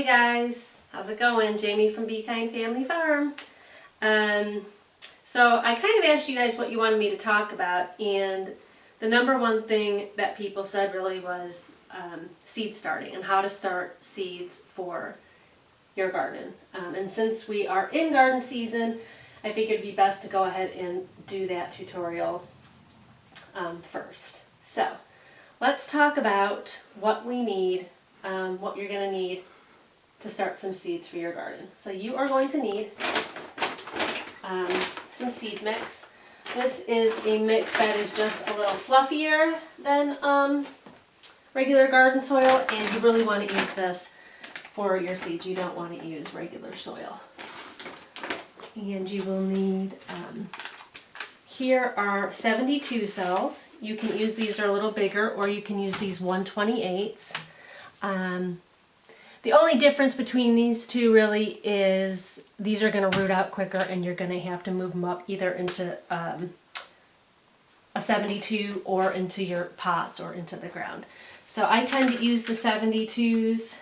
guys, how's it going? Jamie from Be Kind Family Farm. So I kind of asked you guys what you wanted me to talk about, and the number one thing that people said really was seed starting and how to start seeds for your garden. And since we are in garden season, I figured it'd be best to go ahead and do that tutorial first. So let's talk about what we need, what you're going to need to start some seeds for your garden. So you are going to need some seed mix. This is a mix that is just a little fluffier than regular garden soil, and you really want to use this for your seeds. You don't want to use regular soil. And you will need, here are 72 cells. You can use these, are a little bigger, or you can use these 128s. The only difference between these two really is these are going to root out quicker, and you're going to have to move them up either into a 72 or into your pots or into the ground. So I tend to use the 72s.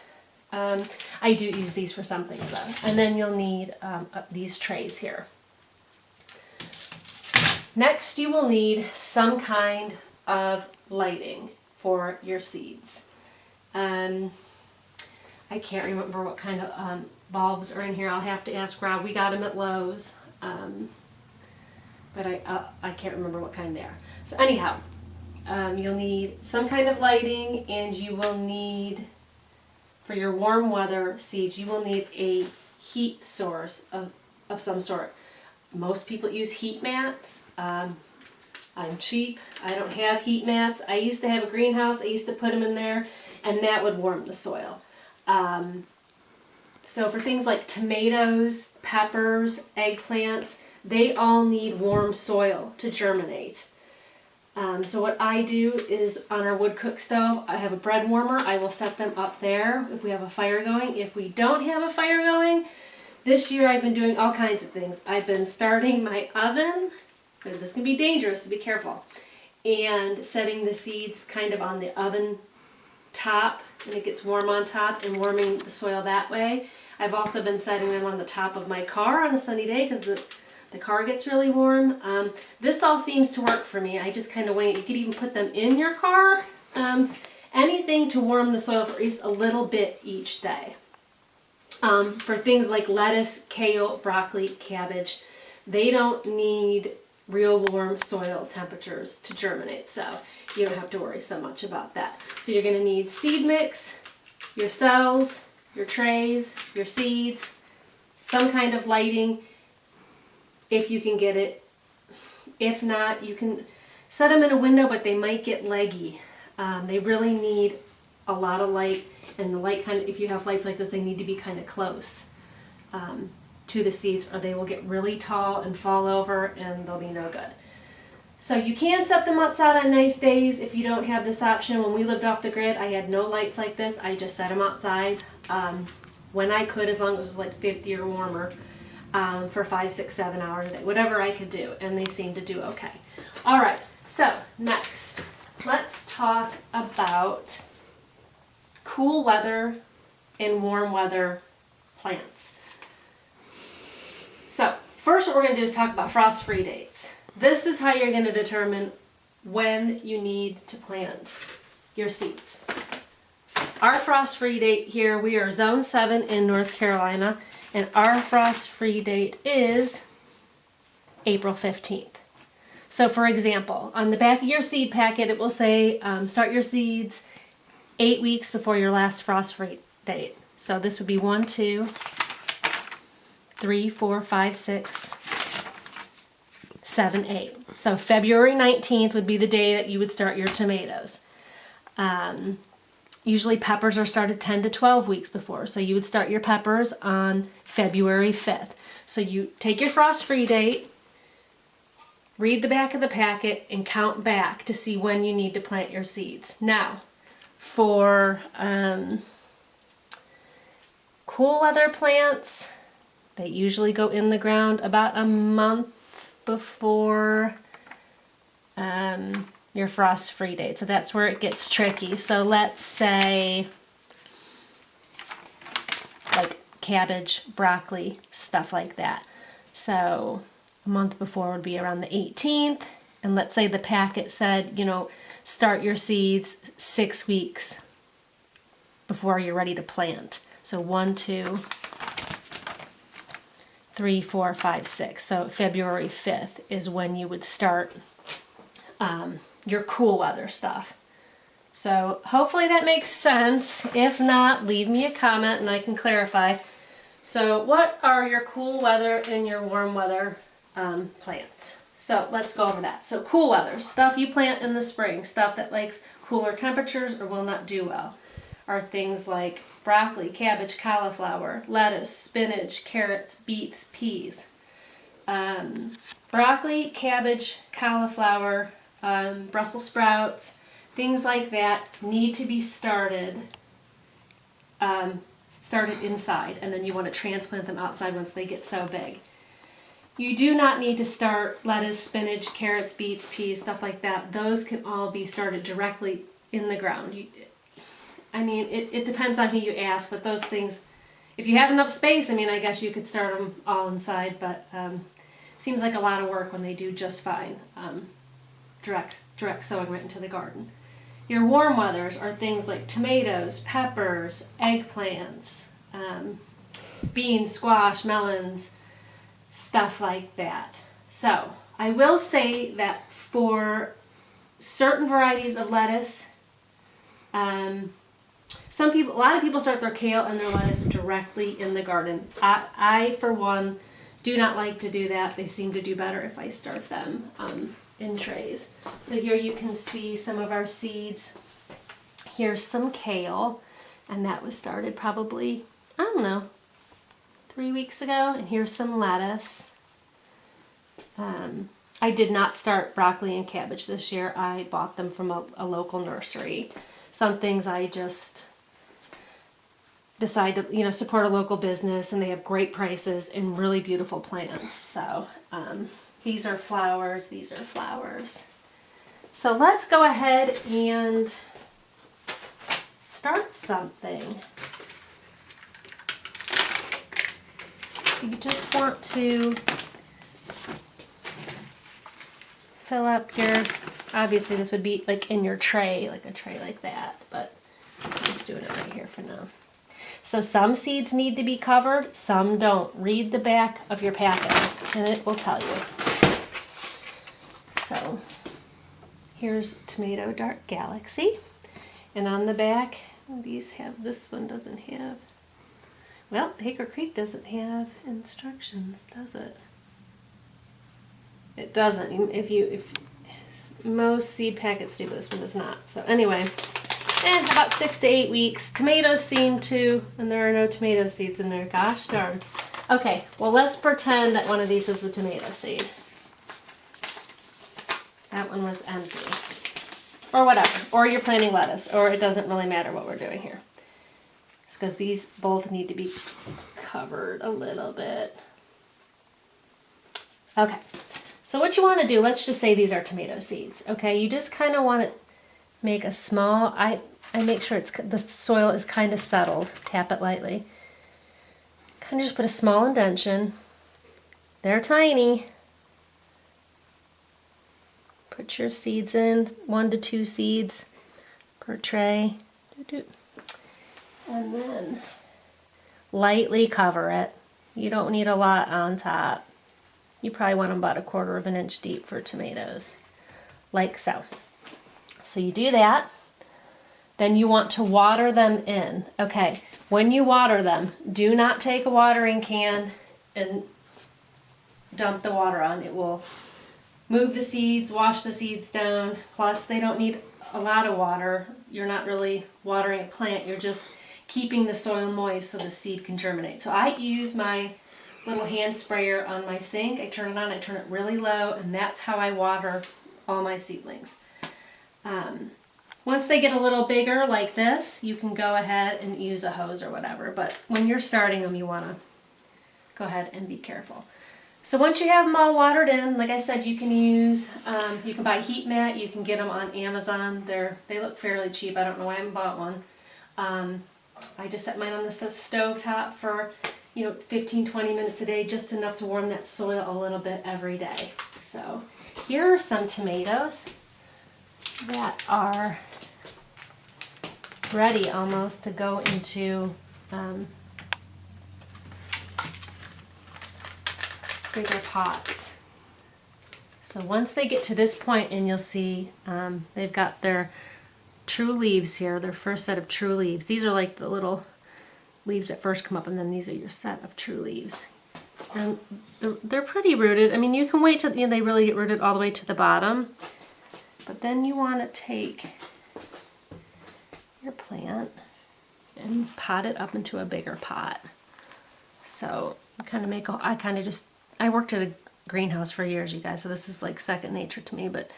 I do use these for some things though. And then you'll need these trays here. Next you will need some kind of lighting for your seeds. I can't remember what kind of bulbs are in here. I'll have to ask Rob. We got them at Lowe's, but I can't remember what kind they are. So anyhow, you'll need some kind of lighting, and you will need, for your warm weather seeds, you will need a heat source of some sort. Most people use heat mats. I'm cheap. I don't have heat mats. I used to have a greenhouse. I used to put them in there, and that would warm the soil. So for things like tomatoes, peppers, eggplants, they all need warm soil to germinate. So what I do is, on our wood cook stove, I have a bread warmer. I will set them up there if we have a fire going. If we don't have a fire going, this year I've been doing all kinds of things. I've been starting my oven, but this can be dangerous, so be careful, and setting the seeds kind of on the oven top, and it gets warm on top, and warming the soil that way. I've also been setting them on the top of my car on a sunny day because the car gets really warm. This all seems to work for me. I just kind of wait. You could even put them in your car. Anything to warm the soil for at least a little bit each day. For things like lettuce, kale, broccoli, cabbage, they don't need real warm soil temperatures to germinate, so you don't have to worry so much about that. So you're going to need seed mix, your cells, your trays, your seeds, some kind of lighting if you can get it. If not, you can set them in a window, but they might get leggy. They really need a lot of light, and the light kind of, if you have lights like this, they need to be kind of close to the seeds, or they will get really tall and fall over, and they'll be no good. So you can set them outside on nice days if you don't have this option. When we lived off the grid, I had no lights like this. I just set them outside when I could, as long as it was like 50 or warmer, for 5, 6, 7 hours a day, whatever I could do, and they seemed to do okay. All right, so next, let's talk about cool weather and warm weather plants. So first what we're going to do is talk about frost-free dates. This is how you're going to determine when you need to plant your seeds. Our frost-free date here, we are Zone 7 in North Carolina, and our frost-free date is April 15th. So for example, on the back of your seed packet, it will say start your seeds 8 weeks before your last frost-free date. So this would be 1, 2, 3, 4, 5, 6, 7, 8. So February 19th would be the day that you would start your tomatoes. Usually peppers are started 10 to 12 weeks before. So you would start your peppers on February 5th. So you take your frost-free date, read the back of the packet, and count back to see when you need to plant your seeds. Now, for cool weather plants, they usually go in the ground about a month before your frost-free date. So that's where it gets tricky. So let's say cabbage, broccoli, stuff like that. So a month before would be around the 18th. And let's say the packet said, start your seeds 6 weeks before you're ready to plant. So 1, 2, 3, 4, 5, 6. So February 5th is when you would start your cool weather stuff. So hopefully that makes sense. If not, leave me a comment and I can clarify. So what are your cool weather and your warm weather plants? So let's go over that. So cool weather, stuff you plant in the spring, stuff that likes cooler temperatures or will not do well, are things like broccoli, cabbage, cauliflower, lettuce, spinach, carrots, beets, peas. Broccoli, cabbage, cauliflower, Brussels sprouts, things like that need to be started inside, and then you want to transplant them outside once they get so big. You do not need to start lettuce, spinach, carrots, beets, peas, stuff like that. Those can all be started directly in the ground. It depends on who you ask, but those things, if you have enough space, I guess you could start them all inside, but seems like a lot of work when they do just fine. Direct sowing right into the garden. Your warm weathers are things like tomatoes, peppers, eggplants, beans, squash, melons, stuff like that. So I will say that for certain varieties of lettuce, a lot of people start their kale and their lettuce directly in the garden. I for one, do not like to do that. They seem to do better if I start them in trays. So here you can see some of our seeds. Here's some kale, and that was started probably, 3 weeks ago. And here's some lettuce. I did not start broccoli and cabbage this year. I bought them from a local nursery. Some things I just decide to, support a local business, and they have great prices and really beautiful plants. So these are flowers, these are flowers. So let's go ahead and start something. So you just want to fill up your, obviously this would be like in your tray, like a tray like that, but I'm just doing it right here for now. So some seeds need to be covered, some don't. Read the back of your packet and it will tell you. So here's Tomato Dark Galaxy, and on the back, this one doesn't have, well, Baker Creek doesn't have instructions, does it? It doesn't. If most seed packets do, but this one does not. So anyway, about 6 to 8 weeks. Tomatoes seem to, and there are no tomato seeds in there. Gosh darn. Okay, well let's pretend that one of these is a tomato seed. That one was empty. Or whatever. Or you're planting lettuce. Or it doesn't really matter what we're doing here. It's because these both need to be covered a little bit. Okay. So what you want to do, let's just say these are tomato seeds. Okay, you just kind of want to make a small, I make sure the soil is kind of settled. Tap it lightly. Kind of just put a small indentation. They're tiny. Put your seeds in, 1 to 2 seeds per tray. And then lightly cover it. You don't need a lot on top. You probably want them about 1/4 of an inch deep for tomatoes, like so. So you do that. Then you want to water them in. Okay, when you water them, do not take a watering can and dump the water on. It will move the seeds, wash the seeds down. Plus, they don't need a lot of water. You're not really watering a plant. You're just keeping the soil moist so the seed can germinate. So I use my little hand sprayer on my sink. I turn it on, I turn it really low, and that's how I water all my seedlings. Once they get a little bigger like this, you can go ahead and use a hose or whatever. But when you're starting them, you want to go ahead and be careful. So once you have them all watered in, like I said, you can use, you can buy heat mat. You can get them on Amazon. They look fairly cheap. I don't know why I haven't bought one. I just set mine on the stove top for 15-20 minutes a day, just enough to warm that soil a little bit every day. So here are some tomatoes that are ready almost to go into bigger pots. So once they get to this point, and you'll see they've got their true leaves here, their first set of true leaves. These are like the little leaves that first come up, and then these are your set of true leaves. And they're pretty rooted. I mean, you can wait till they really get rooted all the way to the bottom, but then you want to take your plant and pot it up into a bigger pot. So I worked at a greenhouse for years, you guys, so this is like second nature to me, but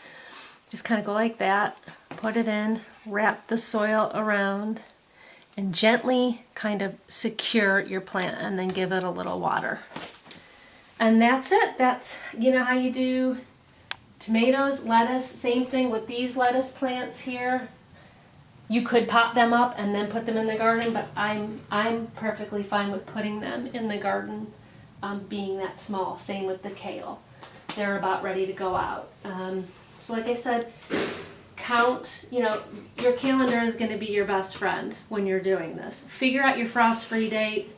just kind of go like that, put it in, wrap the soil around, and gently kind of secure your plant, and then give it a little water. And that's it. That's, how you do tomatoes, lettuce. Same thing with these lettuce plants here. You could pot them up and then put them in the garden, but I'm perfectly fine with putting them in the garden, being that small. Same with the kale. They're about ready to go out. So like I said, count, your calendar is going to be your best friend when you're doing this. Figure out your frost-free date.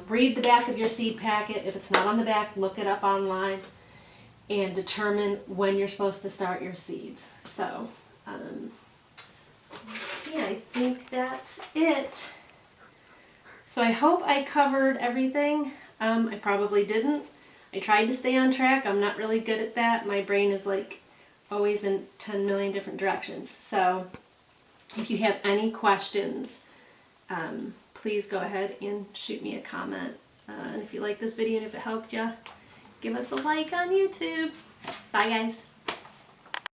Read the back of your seed packet. If it's not on the back, look it up online and determine when you're supposed to start your seeds. So, let's see, I think that's it. So I hope I covered everything. I probably didn't. I tried to stay on track. I'm not really good at that. My brain is like always in 10 million different directions. So if you have any questions, please go ahead and shoot me a comment. And if you like this video and if it helped you, give us a like on YouTube. Bye guys.